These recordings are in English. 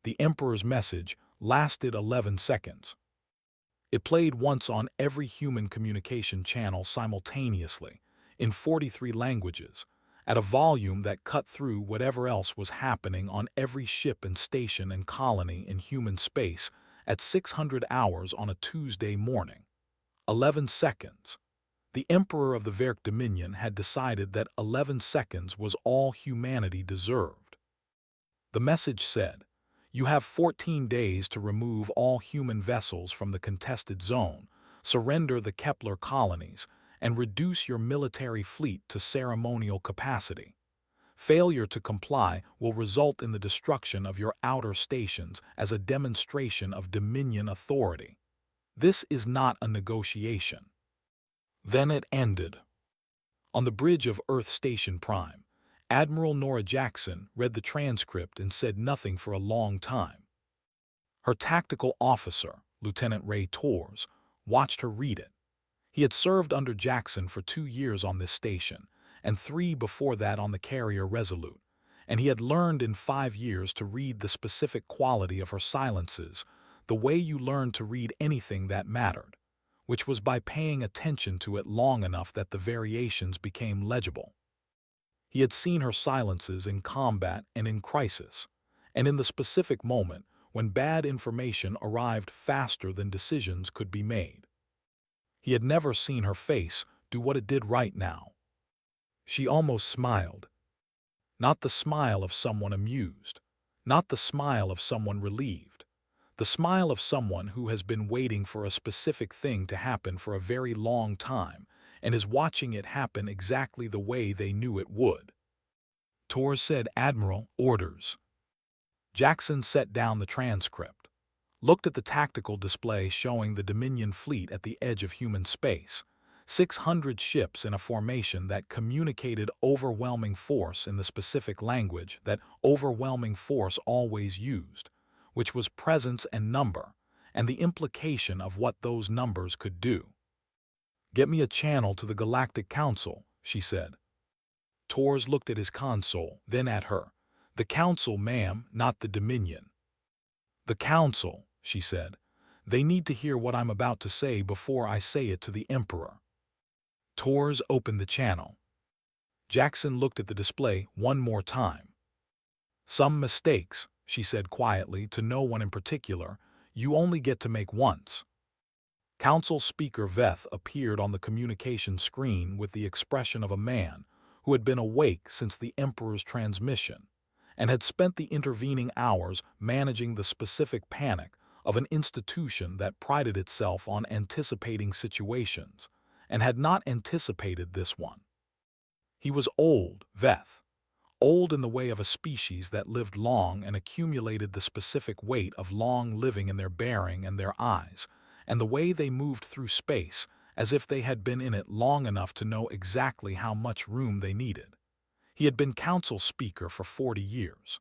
the Emperor's message, lasted 11 seconds. It played once on every human communication channel simultaneously, in 43 languages, at a volume that cut through whatever else was happening on every ship and station and colony in human space at 600 hours on a Tuesday morning. 11 seconds. The Emperor of the Verk Dominion had decided that 11 seconds was all humanity deserved. The message said, "You have 14 days to remove all human vessels from the contested zone, surrender the Kepler colonies, and reduce your military fleet to ceremonial capacity. Failure to comply will result in the destruction of your outer stations as a demonstration of Dominion authority. This is not a negotiation." Then it ended. On the bridge of Earth Station Prime, Admiral Nora Jackson read the transcript and said nothing for a long time. Her tactical officer, Lieutenant Ray Torres, watched her read it. He had served under Jackson for 2 years on this station, and 3 before that on the carrier Resolute, and he had learned in 5 years to read the specific quality of her silences, the way you learned to read anything that mattered, which was by paying attention to it long enough that the variations became legible. He had seen her silences in combat and in crisis, and in the specific moment when bad information arrived faster than decisions could be made. He had never seen her face do what it did right now. She almost smiled. Not the smile of someone amused, not the smile of someone relieved, the smile of someone who has been waiting for a specific thing to happen for a very long time and is watching it happen exactly the way they knew it would. Torres said, "Admiral, orders." Jackson set down the transcript, looked at the tactical display showing the Dominion fleet at the edge of human space, 600 ships in a formation that communicated overwhelming force in the specific language that overwhelming force always used, which was presence and number, and the implication of what those numbers could do. "Get me a channel to the Galactic Council," she said. Torres looked at his console, then at her. "The Council, ma'am, not the Dominion." "The Council," she said. "They need to hear what I'm about to say before I say it to the Emperor." Torres opened the channel. Jackson looked at the display one more time. "Some mistakes," she said quietly to no one in particular, "you only get to make once." Council Speaker Veth appeared on the communication screen with the expression of a man who had been awake since the Emperor's transmission and had spent the intervening hours managing the specific panic of an institution that prided itself on anticipating situations and had not anticipated this one. He was old, Veth. Old in the way of a species that lived long and accumulated the specific weight of long living in their bearing and their eyes, and the way they moved through space as if they had been in it long enough to know exactly how much room they needed. He had been council speaker for 40 years.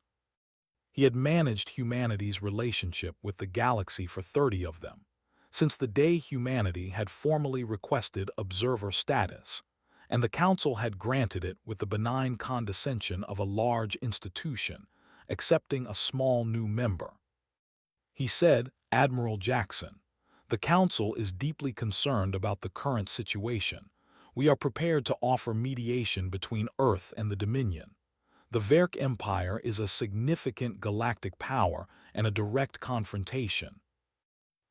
He had managed humanity's relationship with the galaxy for 30 of them, since the day humanity had formally requested observer status, and the council had granted it with the benign condescension of a large institution, accepting a small new member. He said, "Admiral Jackson, the council is deeply concerned about the current situation. We are prepared to offer mediation between Earth and the Dominion. The Verk Empire is a significant galactic power and a direct confrontation."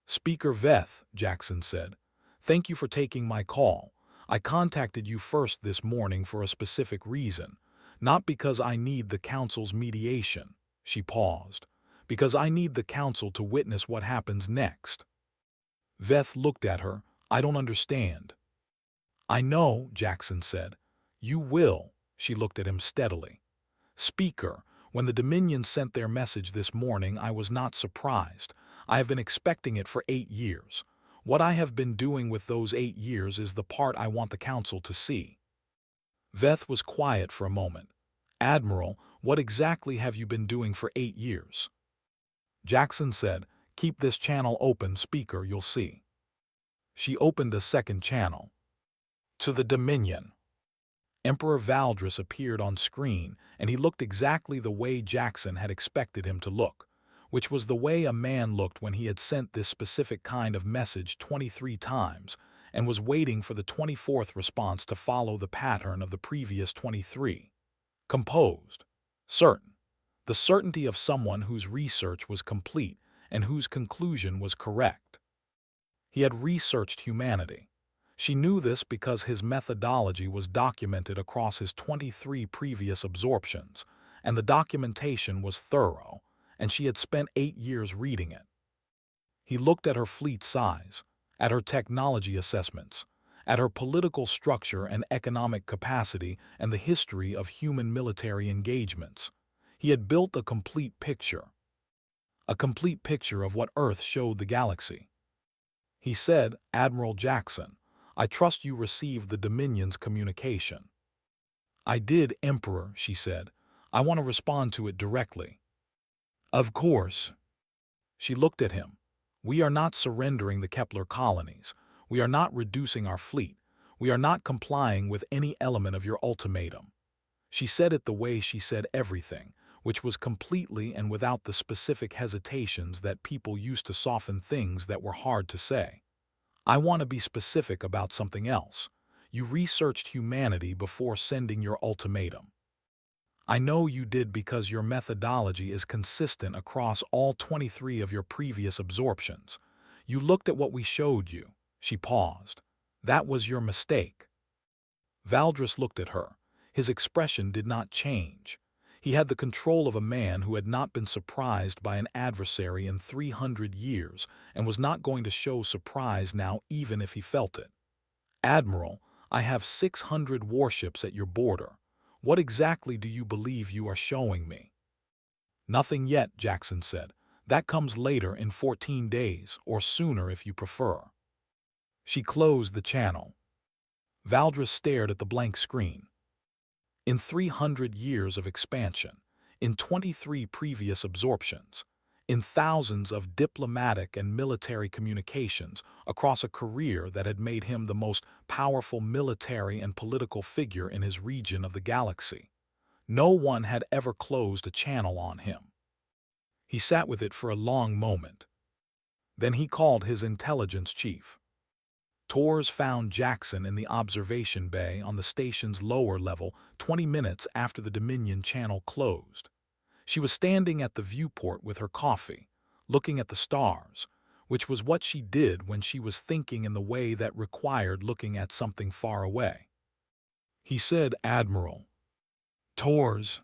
"Speaker Veth," Jackson said, "thank you for taking my call. I contacted you first this morning for a specific reason, not because I need the council's mediation." She paused. "Because I need the council to witness what happens next." Veth looked at her. "I don't understand." "I know," Jackson said. "You will." She looked at him steadily. "Speaker, when the Dominion sent their message this morning, I was not surprised. I have been expecting it for 8 years. What I have been doing with those 8 years is the part I want the council to see." Veth was quiet for a moment. "Admiral, what exactly have you been doing for 8 years?" Jackson said, "Keep this channel open, Speaker, you'll see." She opened a second channel. "To the Dominion." Emperor Valdris appeared on screen, and he looked exactly the way Jackson had expected him to look, which was the way a man looked when he had sent this specific kind of message 23 times and was waiting for the 24th response to follow the pattern of the previous 23. Composed. Certain. The certainty of someone whose research was complete and whose conclusion was correct. He had researched humanity. She knew this because his methodology was documented across his 23 previous absorptions, and the documentation was thorough, and she had spent 8 years reading it. He looked at her fleet size, at her technology assessments, at her political structure and economic capacity and the history of human military engagements. He had built a complete picture of what Earth showed the galaxy. He said, "Admiral Jackson, I trust you received the Dominion's communication." "I did, Emperor," she said. "I want to respond to it directly." "Of course." She looked at him. "We are not surrendering the Kepler colonies. We are not reducing our fleet. We are not complying with any element of your ultimatum." She said it the way she said everything, which was completely and without the specific hesitations that people used to soften things that were hard to say. "I want to be specific about something else. You researched humanity before sending your ultimatum. I know you did because your methodology is consistent across all 23 of your previous absorptions. You looked at what we showed you." She paused. "That was your mistake." Valdris looked at her. His expression did not change. He had the control of a man who had not been surprised by an adversary in 300 years and was not going to show surprise now even if he felt it. "Admiral, I have 600 warships at your border. What exactly do you believe you are showing me?" "Nothing yet," Jackson said. "That comes later in 14 days, or sooner if you prefer." She closed the channel. Valdris stared at the blank screen. In 300 years of expansion, in 23 previous absorptions, in thousands of diplomatic and military communications across a career that had made him the most powerful military and political figure in his region of the galaxy, no one had ever closed a channel on him. He sat with it for a long moment. Then he called his intelligence chief. Tors found Jackson in the observation bay on the station's lower level 20 minutes after the Dominion channel closed. She was standing at the viewport with her coffee, looking at the stars, which was what she did when she was thinking in the way that required looking at something far away. He said, "Admiral." "Tors."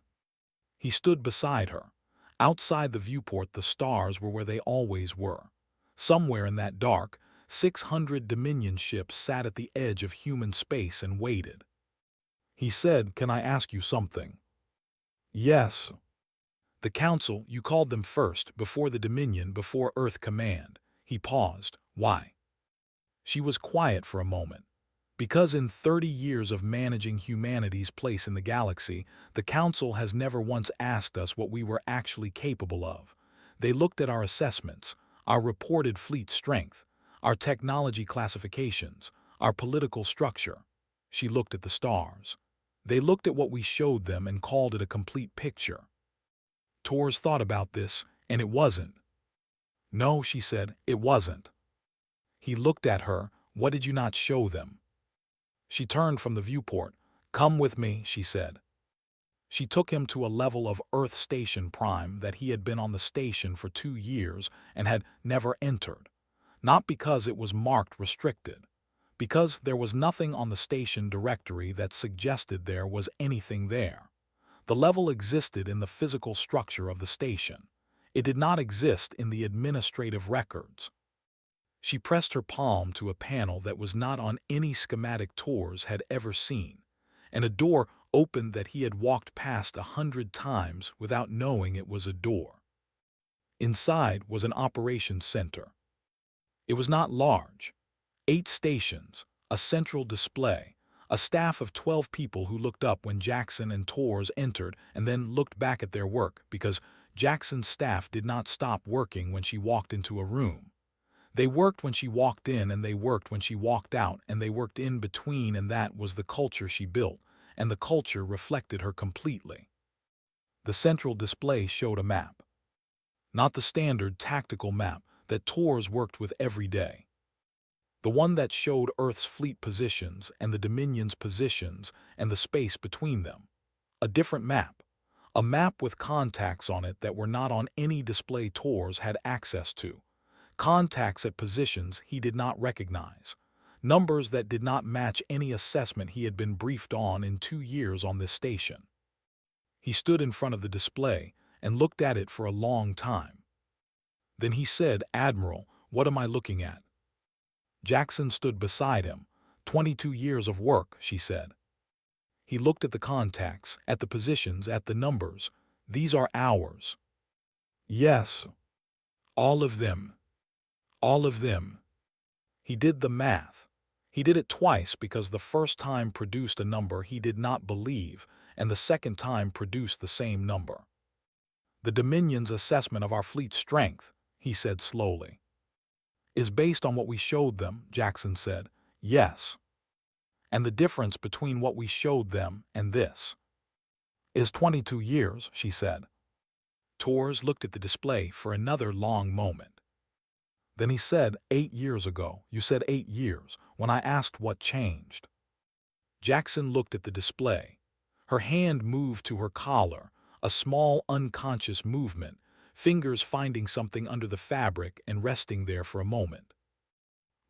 He stood beside her. Outside the viewport, the stars were where they always were. Somewhere in that dark, 600 Dominion ships sat at the edge of human space and waited. He said, "Can I ask you something?" "Yes." "The Council, you called them first, before the Dominion, before Earth Command." He paused. "Why?" She was quiet for a moment. "Because in 30 years of managing humanity's place in the galaxy, the Council has never once asked us what we were actually capable of. They looked at our assessments, our reported fleet strength, our technology classifications, our political structure." She looked at the stars. "They looked at what we showed them and called it a complete picture." Tors thought about this, and it wasn't. "No," she said, "it wasn't." He looked at her. "What did you not show them?" She turned from the viewport. "Come with me," she said. She took him to a level of Earth Station Prime that he had been on the station for 2 years and had never entered. Not because it was marked restricted, because there was nothing on the station directory that suggested there was anything there. The level existed in the physical structure of the station. It did not exist in the administrative records. She pressed her palm to a panel that was not on any schematic Tors had ever seen, and a door opened that he had walked past 100 times without knowing it was a door. Inside was an operations center. It was not large. 8 stations, a central display, a staff of 12 people who looked up when Jackson and Tors entered and then looked back at their work because Jackson's staff did not stop working when she walked into a room. They worked when she walked in and they worked when she walked out and they worked in between, and that was the culture she built, and the culture reflected her completely. The central display showed a map. Not the standard tactical map that Tors worked with every day. The one that showed Earth's fleet positions and the Dominion's positions and the space between them. A different map. A map with contacts on it that were not on any display Tors had access to. Contacts at positions he did not recognize. Numbers that did not match any assessment he had been briefed on in 2 years on this station. He stood in front of the display and looked at it for a long time. Then he said, "Admiral, what am I looking at?" Jackson stood beside him. 22 years of work, she said. He looked at the contacts, at the positions, at the numbers. These are ours. Yes. All of them. All of them. He did the math. He did it twice because the first time produced a number he did not believe, and the second time produced the same number. The Dominion's assessment of our fleet's strength, he said slowly, is based on what we showed them, Jackson said. Yes. And the difference between what we showed them and this is 22 years, she said. Tors looked at the display for another long moment. Then he said, 8 years ago, you said 8 years, when I asked what changed. Jackson looked at the display. Her hand moved to her collar, a small unconscious movement, fingers finding something under the fabric and resting there for a moment.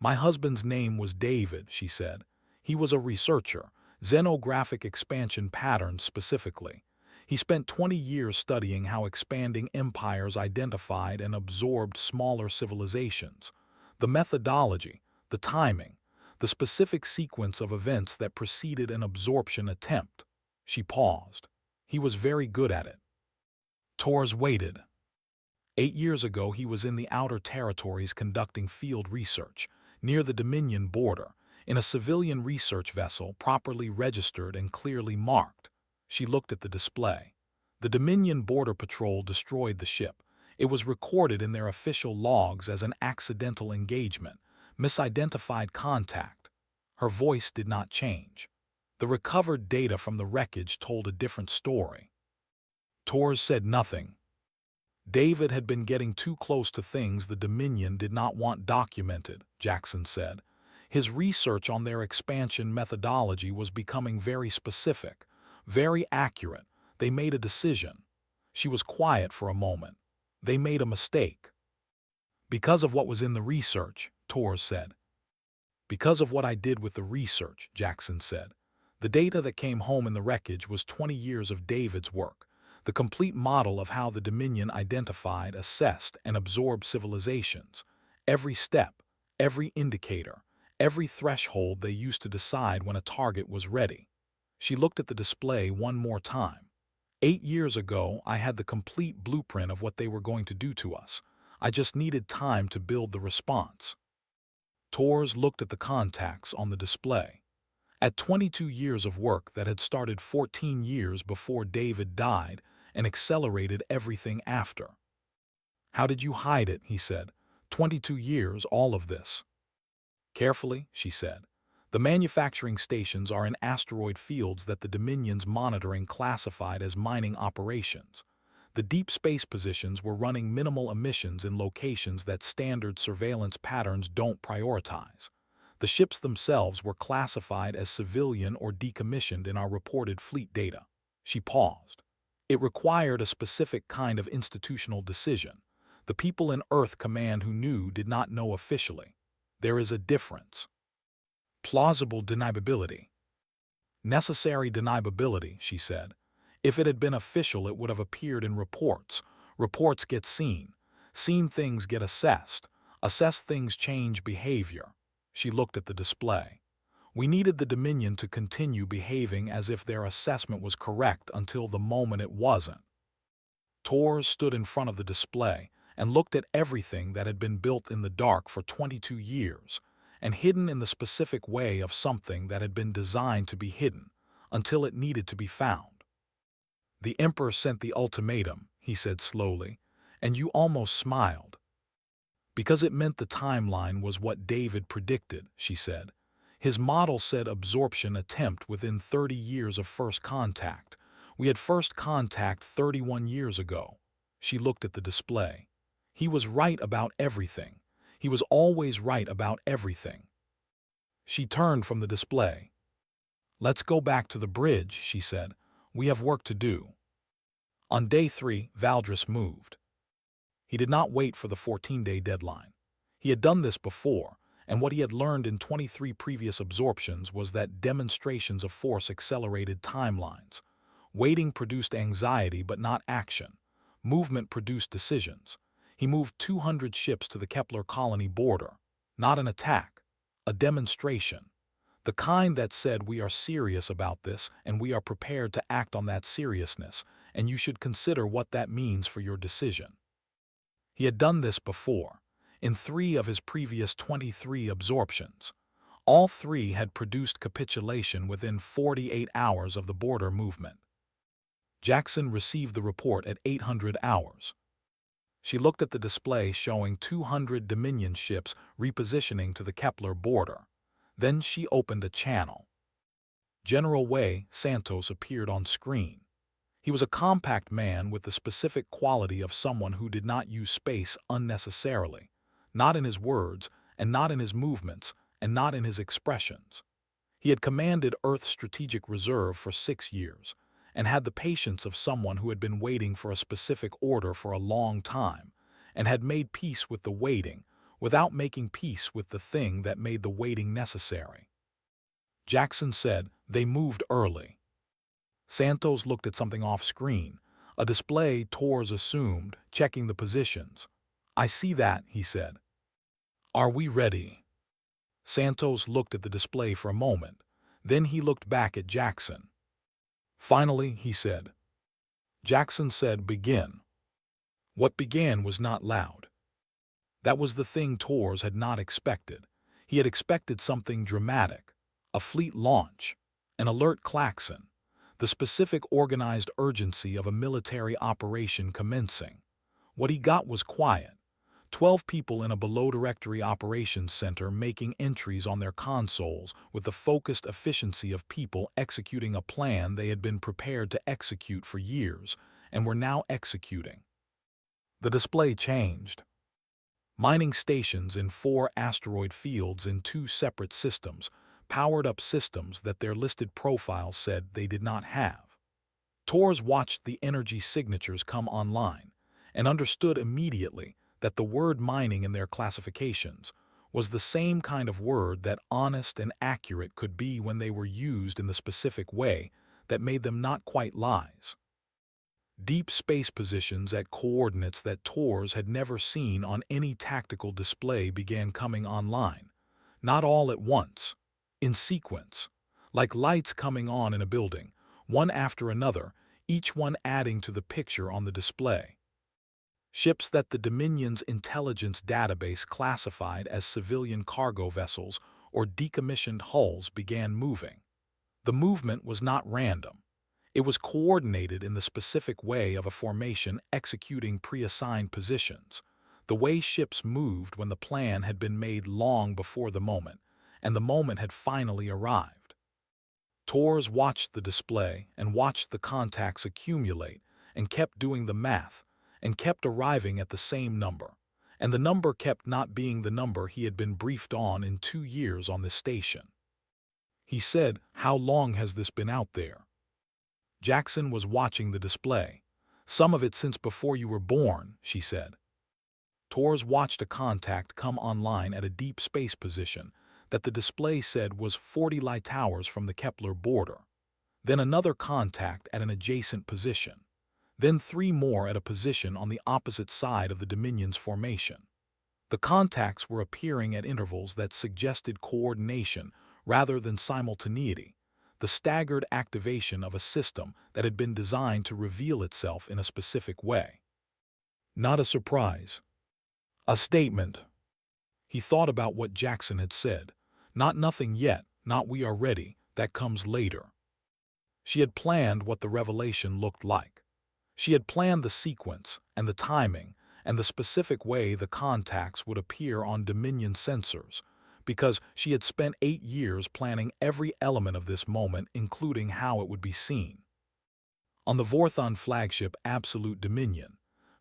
My husband's name was David, she said. He was a researcher, xenographic expansion patterns specifically. He spent 20 years studying how expanding empires identified and absorbed smaller civilizations. The methodology, the timing, the specific sequence of events that preceded an absorption attempt. She paused. He was very good at it. Tors waited. 8 years ago he was in the outer territories conducting field research, near the Dominion border, in a civilian research vessel properly registered and clearly marked. She looked at the display. The Dominion Border Patrol destroyed the ship. It was recorded in their official logs as an accidental engagement, misidentified contact. Her voice did not change. The recovered data from the wreckage told a different story. Tors said nothing. David had been getting too close to things the Dominion did not want documented, Jackson said. His research on their expansion methodology was becoming very specific, very accurate. They made a decision. She was quiet for a moment. They made a mistake. Because of what was in the research, Tors said. Because of what I did with the research, Jackson said. The data that came home in the wreckage was 20 years of David's work, the complete model of how the Dominion identified, assessed, and absorbed civilizations. Every step, every indicator, every threshold they used to decide when a target was ready. She looked at the display one more time. 8 years ago, I had the complete blueprint of what they were going to do to us. I just needed time to build the response. Tors looked at the contacts on the display. At 22 years of work that had started 14 years before David died and accelerated everything after. How did you hide it, he said. 22 years, all of this. Carefully, she said. The manufacturing stations are in asteroid fields that the Dominion's monitoring classified as mining operations. The deep space positions were running minimal emissions in locations that standard surveillance patterns don't prioritize. The ships themselves were classified as civilian or decommissioned in our reported fleet data. She paused. It required a specific kind of institutional decision. The people in Earth Command who knew did not know officially. There is a difference. Plausible deniability. Necessary deniability, she said. If it had been official, it would have appeared in reports. Reports get seen. Seen things get assessed. Assessed things change behavior. She looked at the display. We needed the Dominion to continue behaving as if their assessment was correct until the moment it wasn't. Tors stood in front of the display and looked at everything that had been built in the dark for 22 years, and hidden in the specific way of something that had been designed to be hidden, until it needed to be found. The Emperor sent the ultimatum, he said slowly, and you almost smiled. Because it meant the timeline was what David predicted, she said. His model said absorption attempt within 30 years of first contact. We had first contact 31 years ago. She looked at the display. He was right about everything. He was always right about everything. She turned from the display. "Let's go back to the bridge," she said. "We have work to do." On day 3, Valdris moved. He did not wait for the 14-day deadline. He had done this before, and what he had learned in 23 previous absorptions was that demonstrations of force accelerated timelines. Waiting produced anxiety but not action. Movement produced decisions. He moved 200 ships to the Kepler colony border. Not an attack, a demonstration. The kind that said, "We are serious about this and we are prepared to act on that seriousness, and you should consider what that means for your decision." He had done this before, in 3 of his previous 23 absorptions. All 3 had produced capitulation within 48 hours of the border movement. Jackson received the report at 800 hours. She looked at the display showing 200 Dominion ships repositioning to the Kepler border. Then she opened a channel. General Way Santos appeared on screen. He was a compact man with the specific quality of someone who did not use space unnecessarily, not in his words, and not in his movements, and not in his expressions. He had commanded Earth's strategic reserve for 6 years, and had the patience of someone who had been waiting for a specific order for a long time, and had made peace with the waiting, without making peace with the thing that made the waiting necessary. Jackson said, "They moved early." Santos looked at something off-screen, a display Torres assumed, checking the positions. "I see that," he said. "Are we ready?" Santos looked at the display for a moment. Then he looked back at Jackson. "Finally," he said. Jackson said, "Begin." What began was not loud. That was the thing Torres had not expected. He had expected something dramatic, a fleet launch, an alert klaxon, the specific organized urgency of a military operation commencing. What he got was quiet. 12 people in a below-directory operations center making entries on their consoles with the focused efficiency of people executing a plan they had been prepared to execute for years and were now executing. The display changed. Mining stations in 4 asteroid fields in 2 separate systems, powered-up systems that their listed profiles said they did not have. Torres watched the energy signatures come online and understood immediately that the word mining in their classifications was the same kind of word that honest and accurate could be when they were used in the specific way that made them not quite lies. Deep space positions at coordinates that Torres had never seen on any tactical display began coming online, not all at once, in sequence, like lights coming on in a building, one after another, each one adding to the picture on the display. Ships that the Dominion's intelligence database classified as civilian cargo vessels or decommissioned hulls began moving. The movement was not random. It was coordinated in the specific way of a formation executing pre-assigned positions, the way ships moved when the plan had been made long before the moment, and the moment had finally arrived. Torres watched the display and watched the contacts accumulate and kept doing the math, and kept arriving at the same number, and the number kept not being the number he had been briefed on in 2 years on this station. He said, "How long has this been out there?" Jackson was watching the display. "Some of it since before you were born," she said. Torres watched a contact come online at a deep space position that the display said was 40 light hours from the Kepler border. Then another contact at an adjacent position. Then 3 more at a position on the opposite side of the Dominion's formation. The contacts were appearing at intervals that suggested coordination rather than simultaneity, the staggered activation of a system that had been designed to reveal itself in a specific way. Not a surprise. A statement. He thought about what Jackson had said. Not nothing yet, not we are ready, that comes later. She had planned what the revelation looked like. She had planned the sequence and the timing and the specific way the contacts would appear on Dominion sensors, because she had spent 8 years planning every element of this moment, including how it would be seen. On the Vorthon flagship Absolute Dominion,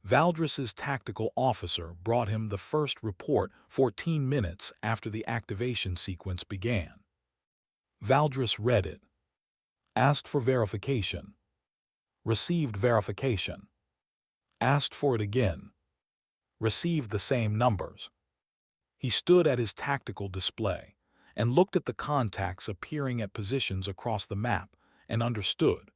Valdris's tactical officer brought him the first report 14 minutes after the activation sequence began. Valdris read it. Asked for verification. Received verification. Asked for it again. Received the same numbers. He stood at his tactical display and looked at the contacts appearing at positions across the map and understood,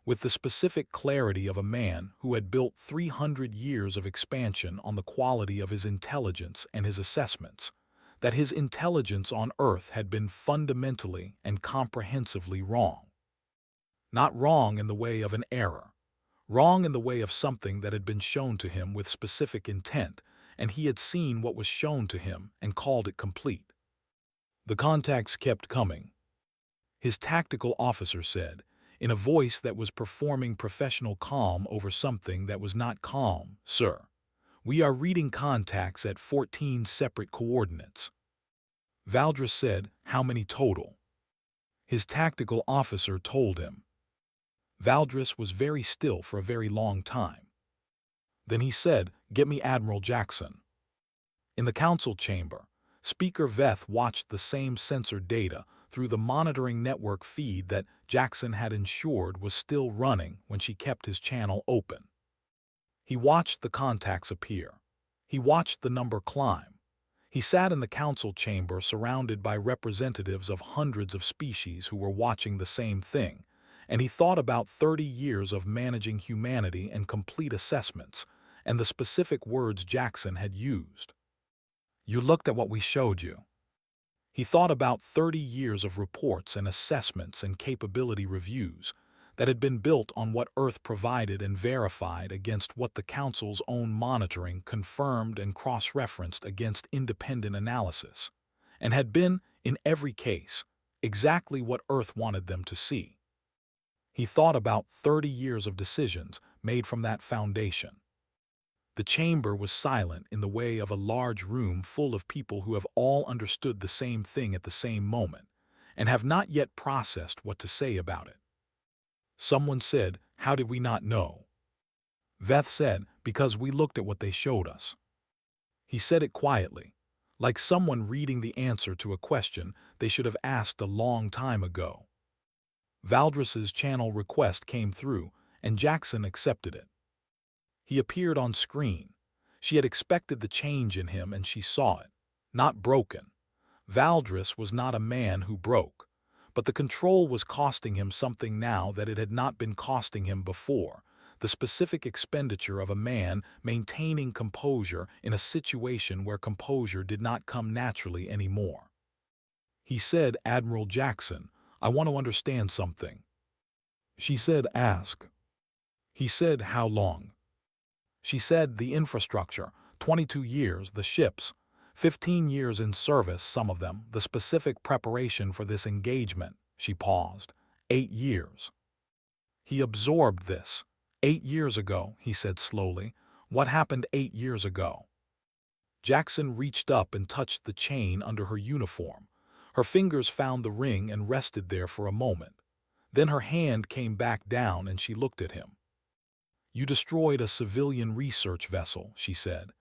with the specific clarity of a man who had built 300 years of expansion on the quality of his intelligence and his assessments, that his intelligence on Earth had been fundamentally and comprehensively wrong. Not wrong in the way of an error, wrong in the way of something that had been shown to him with specific intent, and he had seen what was shown to him and called it complete. The contacts kept coming. His tactical officer said, in a voice that was performing professional calm over something that was not calm, "Sir, we are reading contacts at 14 separate coordinates." Valdris said, "How many total?" His tactical officer told him. Valdris was very still for a very long time. Then he said, "Get me Admiral Jackson." In the council chamber, Speaker Veth watched the same sensor data through the monitoring network feed that Jackson had ensured was still running when she kept his channel open. He watched the contacts appear. He watched the number climb. He sat in the council chamber surrounded by representatives of hundreds of species who were watching the same thing, and he thought about 30 years of managing humanity and complete assessments, and the specific words Jackson had used. "You looked at what we showed you." He thought about 30 years of reports and assessments and capability reviews that had been built on what Earth provided and verified against what the Council's own monitoring confirmed and cross-referenced against independent analysis, and had been, in every case, exactly what Earth wanted them to see. He thought about 30 years of decisions made from that foundation. The chamber was silent in the way of a large room full of people who have all understood the same thing at the same moment, and have not yet processed what to say about it. Someone said, "How did we not know?" Veth said, "Because we looked at what they showed us." He said it quietly, like someone reading the answer to a question they should have asked a long time ago. Valdris's channel request came through, and Jackson accepted it. He appeared on screen. She had expected the change in him, and she saw it. Not broken. Valdris was not a man who broke, but the control was costing him something now that it had not been costing him before, the specific expenditure of a man maintaining composure in a situation where composure did not come naturally anymore. He said, "Admiral Jackson, I want to understand something." She said, "Ask." He said, "How long?" She said, "The infrastructure, 22 years, the ships, 15 years in service, some of them, the specific preparation for this engagement." She paused. 8 years. He absorbed this. 8 years ago, he said slowly. What happened 8 years ago? Jackson reached up and touched the chain under her uniform. Her fingers found the ring and rested there for a moment. Then her hand came back down and she looked at him. "You destroyed a civilian research vessel," she said.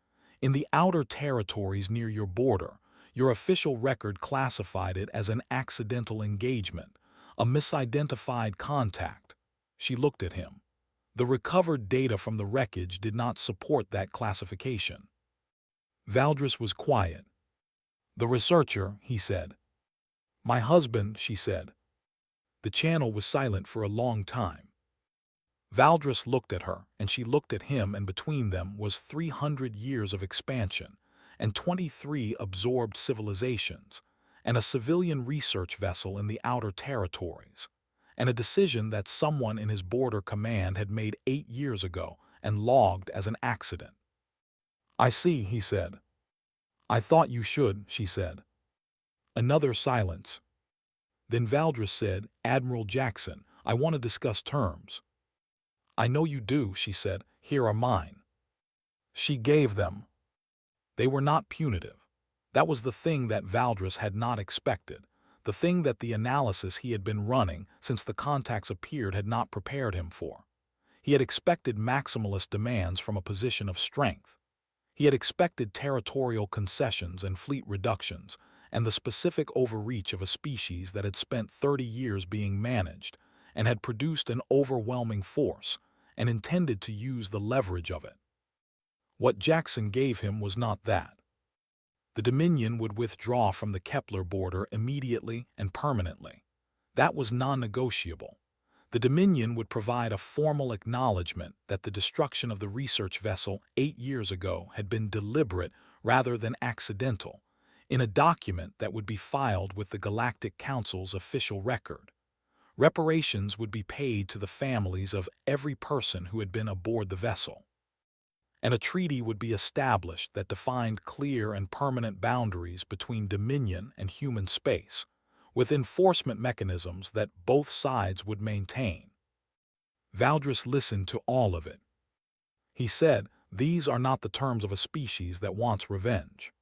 "In the outer territories near your border, your official record classified it as an accidental engagement, a misidentified contact." She looked at him. The recovered data from the wreckage did not support that classification. Valdris was quiet. "The researcher," he said. "My husband," she said. The channel was silent for a long time. Valdris looked at her, and she looked at him, and between them was 300 years of expansion, and 23 absorbed civilizations, and a civilian research vessel in the outer territories, and a decision that someone in his border command had made 8 years ago and logged as an accident. "I see," he said. "I thought you should," she said. Another silence. Then Valdris said, "Admiral Jackson, I want to discuss terms." "I know you do," she said. "Here are mine." She gave them. They were not punitive. That was the thing that Valdris had not expected, the thing that the analysis he had been running since the contacts appeared had not prepared him for. He had expected maximalist demands from a position of strength. He had expected territorial concessions and fleet reductions, and the specific overreach of a species that had spent 30 years being managed and had produced an overwhelming force and intended to use the leverage of it. What Jackson gave him was not that. The Dominion would withdraw from the Kepler border immediately and permanently. That was non-negotiable. The Dominion would provide a formal acknowledgement that the destruction of the research vessel 8 years ago had been deliberate rather than accidental, in a document that would be filed with the Galactic Council's official record. Reparations would be paid to the families of every person who had been aboard the vessel. And a treaty would be established that defined clear and permanent boundaries between Dominion and human space, with enforcement mechanisms that both sides would maintain. Valdris listened to all of it. He said, "These are not the terms of a species that wants revenge."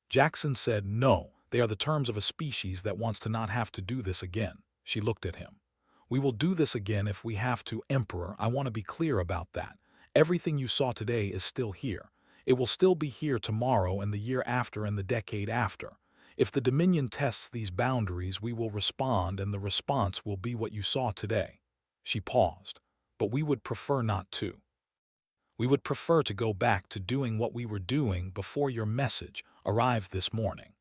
Jackson said, "No, they are the terms of a species that wants to not have to do this again." She looked at him. "We will do this again if we have to, Emperor. I want to be clear about that. Everything you saw today is still here. It will still be here tomorrow and the year after and the decade after. If the Dominion tests these boundaries, we will respond, and the response will be what you saw today." She paused. "But we would prefer not to. We would prefer to go back to doing what we were doing before your message arrived this morning."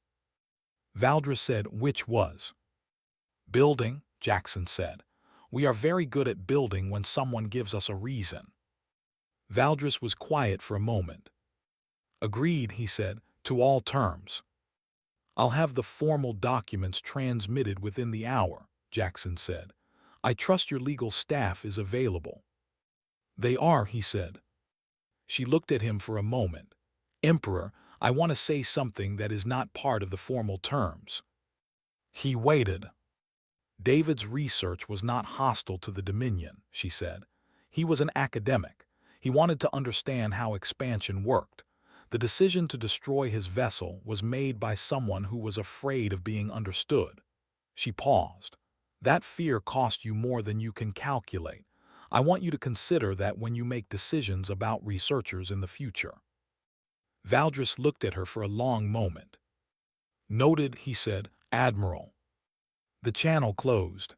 Valdris said, "Which was?" "Building," Jackson said. "We are very good at building when someone gives us a reason." Valdris was quiet for a moment. "Agreed," he said, "to all terms." "I'll have the formal documents transmitted within the hour," Jackson said. "I trust your legal staff is available." "They are," he said. She looked at him for a moment. "Emperor, I want to say something that is not part of the formal terms." He waited. "David's research was not hostile to the Dominion," she said. "He was an academic. He wanted to understand how expansion worked. The decision to destroy his vessel was made by someone who was afraid of being understood." She paused. "That fear cost you more than you can calculate. I want you to consider that when you make decisions about researchers in the future." Valdris looked at her for a long moment. "Noted," he said, "Admiral." The channel closed.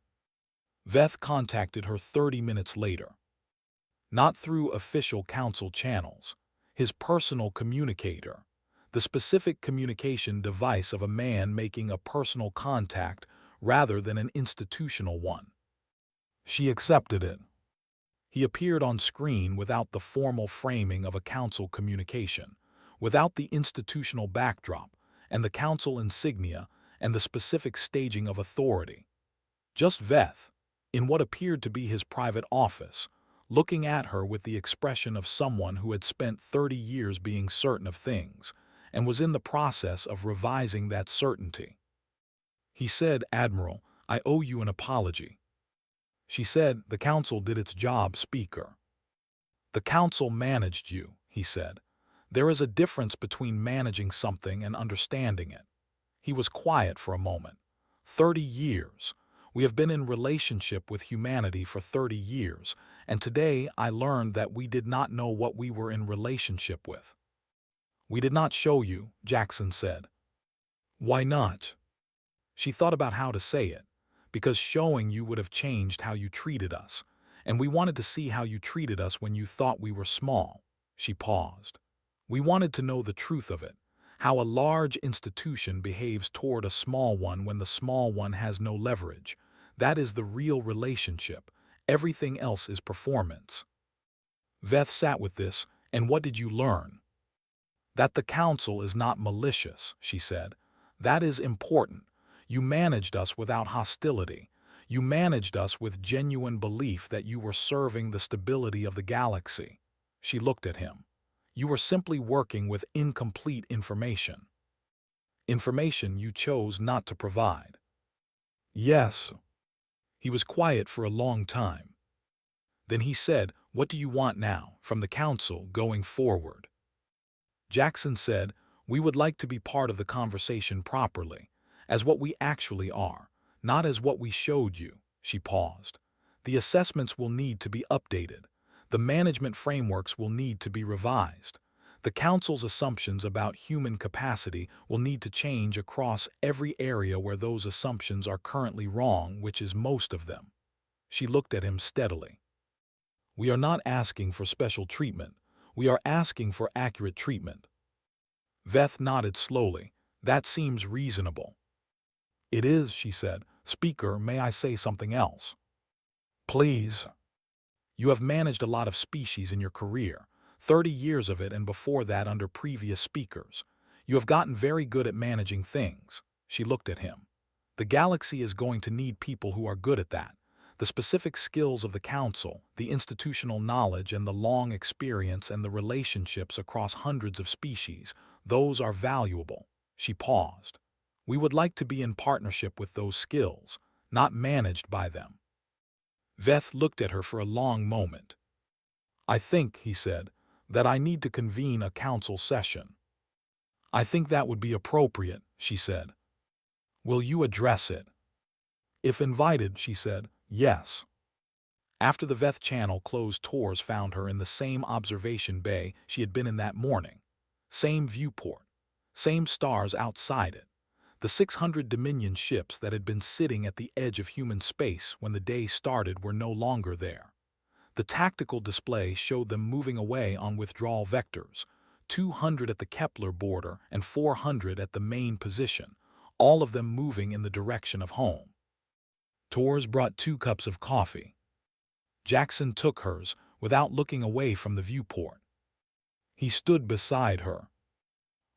Veth contacted her 30 minutes later. Not through official council channels. His personal communicator. The specific communication device of a man making a personal contact rather than an institutional one. She accepted it. He appeared on screen without the formal framing of a council communication, without the institutional backdrop and the council insignia and the specific staging of authority. Just Veth, in what appeared to be his private office, looking at her with the expression of someone who had spent 30 years being certain of things and was in the process of revising that certainty. He said, "Admiral, I owe you an apology." She said, "The council did its job, Speaker." "The council managed you," he said. "There is a difference between managing something and understanding it." He was quiet for a moment. 30 years. We have been in relationship with humanity for 30 years, and today I learned that we did not know what we were in relationship with. "We did not show you," Jackson said. "Why not?" She thought about how to say it. "Because showing you would have changed how you treated us, and we wanted to see how you treated us when you thought we were small." She paused. "We wanted to know the truth of it, how a large institution behaves toward a small one when the small one has no leverage. That is the real relationship. Everything else is performance." Veth sat with this. "And what did you learn?" "That the council is not malicious," she said. "That is important. You managed us without hostility. You managed us with genuine belief that you were serving the stability of the galaxy." She looked at him. "You were simply working with incomplete information. Information you chose not to provide." "Yes." He was quiet for a long time. Then he said, "What do you want now, from the council, going forward?" Jackson said, "We would like to be part of the conversation properly, as what we actually are, not as what we showed you." She paused. The assessments will need to be updated. The management frameworks will need to be revised. The Council's assumptions about human capacity will need to change across every area where those assumptions are currently wrong, which is most of them. She looked at him steadily. We are not asking for special treatment. We are asking for accurate treatment. Veth nodded slowly. That seems reasonable. It is, she said. Speaker, may I say something else? Please. You have managed a lot of species in your career, 30 years of it and before that under previous speakers. You have gotten very good at managing things. She looked at him. The galaxy is going to need people who are good at that. The specific skills of the Council, the institutional knowledge and the long experience and the relationships across hundreds of species, those are valuable. She paused. We would like to be in partnership with those skills, not managed by them. Veth looked at her for a long moment. I think, he said, that I need to convene a council session. I think that would be appropriate, she said. Will you address it? If invited, she said, yes. After the Veth channel closed, Tors found her in the same observation bay she had been in that morning. Same viewport. Same stars outside it. The 600 Dominion ships that had been sitting at the edge of human space when the day started were no longer there. The tactical display showed them moving away on withdrawal vectors, 200 at the Kepler border and 400 at the main position, all of them moving in the direction of home. Tors brought 2 cups of coffee. Jackson took hers without looking away from the viewport. He stood beside her.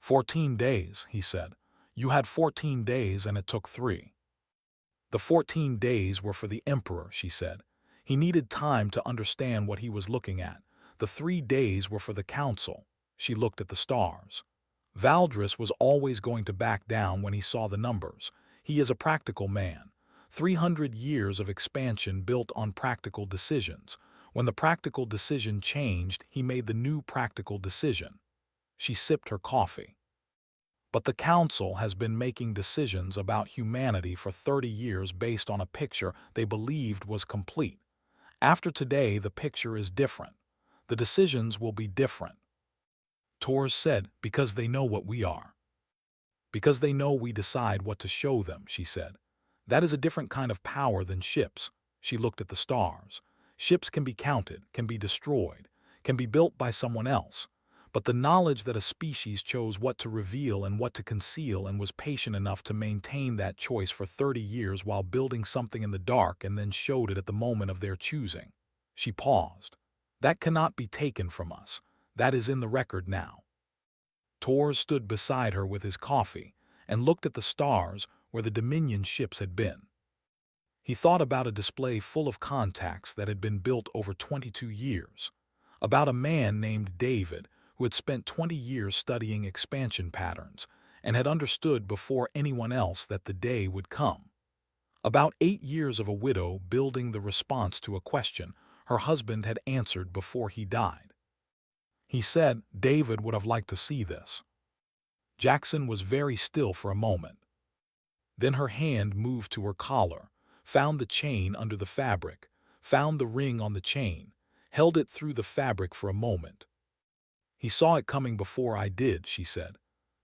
14 days, he said. You had 14 days and it took 3. The 14 days were for the Emperor, she said. He needed time to understand what he was looking at. The 3 days were for the Council. She looked at the stars. Valdris was always going to back down when he saw the numbers. He is a practical man. 300 years of expansion built on practical decisions. When the practical decision changed, he made the new practical decision. She sipped her coffee. But the Council has been making decisions about humanity for 30 years based on a picture they believed was complete. After today, the picture is different. The decisions will be different. Tors said, because they know what we are. Because they know we decide what to show them, she said. That is a different kind of power than ships. She looked at the stars. Ships can be counted, can be destroyed, can be built by someone else. But the knowledge that a species chose what to reveal and what to conceal and was patient enough to maintain that choice for 30 years while building something in the dark and then showed it at the moment of their choosing. She paused. That cannot be taken from us. That is in the record now. Tors stood beside her with his coffee and looked at the stars where the Dominion ships had been. He thought about a display full of contacts that had been built over 22 years, about a man named David who had spent 20 years studying expansion patterns and had understood before anyone else that the day would come. About 8 years of a widow building the response to a question her husband had answered before he died. He said David would have liked to see this. Jackson was very still for a moment. Then her hand moved to her collar, found the chain under the fabric, found the ring on the chain, held it through the fabric for a moment. He saw it coming before I did, she said.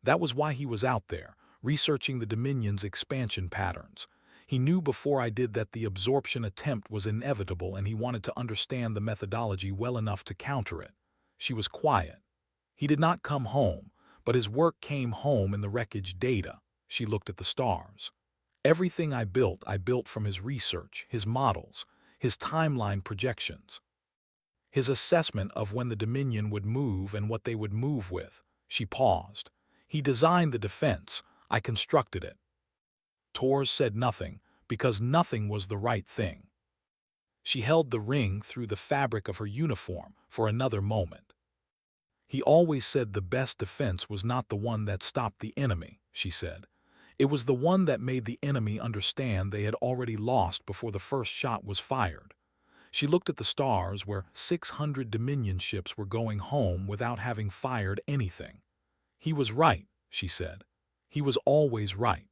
That was why he was out there, researching the Dominion's expansion patterns. He knew before I did that the absorption attempt was inevitable and he wanted to understand the methodology well enough to counter it. She was quiet. He did not come home, but his work came home in the wreckage data. She looked at the stars. Everything I built from his research, his models, his timeline projections. His assessment of when the Dominion would move and what they would move with. She paused. He designed the defense. I constructed it. Tors said nothing, because nothing was the right thing. She held the ring through the fabric of her uniform for another moment. He always said the best defense was not the one that stopped the enemy, she said. It was the one that made the enemy understand they had already lost before the first shot was fired. She looked at the stars where 600 Dominion ships were going home without having fired anything. He was right, she said. He was always right.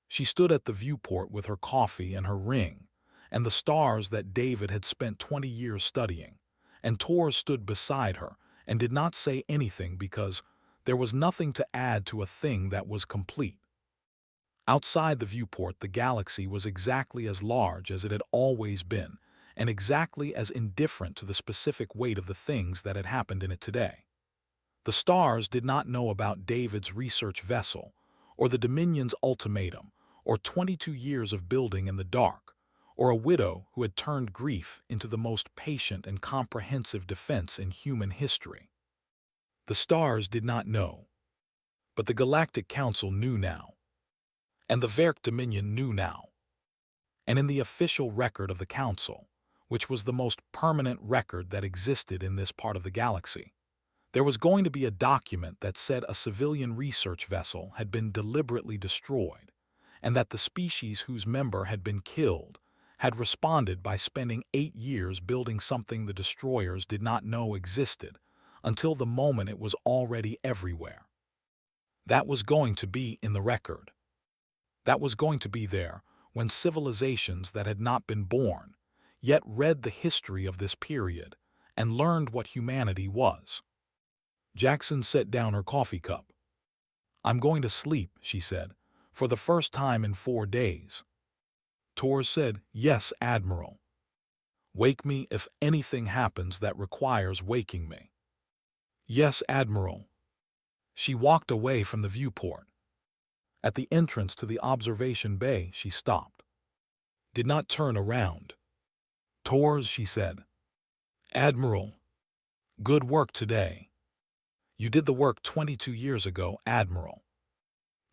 She stood at the viewport with her coffee and her ring, and the stars that David had spent 20 years studying, and Tor stood beside her and did not say anything because there was nothing to add to a thing that was complete. Outside the viewport, the galaxy was exactly as large as it had always been, and exactly as indifferent to the specific weight of the things that had happened in it today. The stars did not know about David's research vessel, or the Dominion's ultimatum, or 22 years of building in the dark, or a widow who had turned grief into the most patient and comprehensive defense in human history. The stars did not know, but the Galactic Council knew now, and the Verk Dominion knew now. And in the official record of the Council, which was the most permanent record that existed in this part of the galaxy, there was going to be a document that said a civilian research vessel had been deliberately destroyed, and that the species whose member had been killed had responded by spending 8 years building something the destroyers did not know existed until the moment it was already everywhere. That was going to be in the record. That was going to be there when civilizations that had not been born yet read the history of this period and learned what humanity was. Jackson set down her coffee cup. "I'm going to sleep," she said, "for the first time in 4 days." Tor said, "Yes, Admiral. Wake me if anything happens that requires waking me." "Yes, Admiral." She walked away from the viewport. At the entrance to the observation bay, she stopped. Did not turn around. "Tors," she said. "Admiral, good work today. You did the work 22 years ago, Admiral."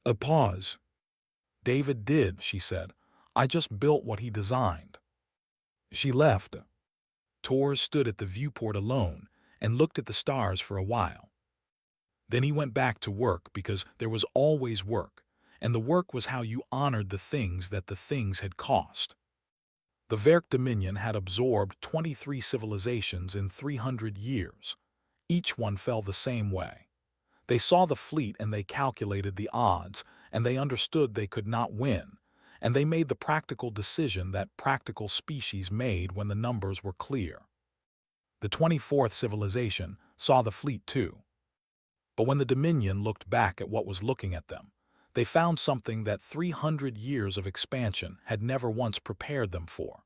A pause. "David did," she said. "I just built what he designed." She left. Tor stood at the viewport alone and looked at the stars for a while. Then he went back to work because there was always work, and the work was how you honored the things that the things had cost. The Verk Dominion had absorbed 23 civilizations in 300 years. Each one fell the same way. They saw the fleet and they calculated the odds, and they understood they could not win, and they made the practical decision that practical species made when the numbers were clear. The 24th civilization saw the fleet too. But when the Dominion looked back at what was looking at them, they found something that 300 years of expansion had never once prepared them for.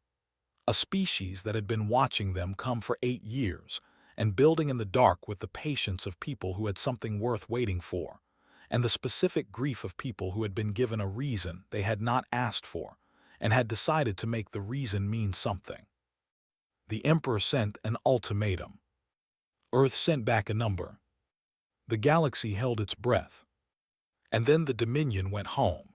A species that had been watching them come for 8 years, and building in the dark with the patience of people who had something worth waiting for, and the specific grief of people who had been given a reason they had not asked for, and had decided to make the reason mean something. The Emperor sent an ultimatum. Earth sent back a number. The galaxy held its breath. And then the Dominion went home.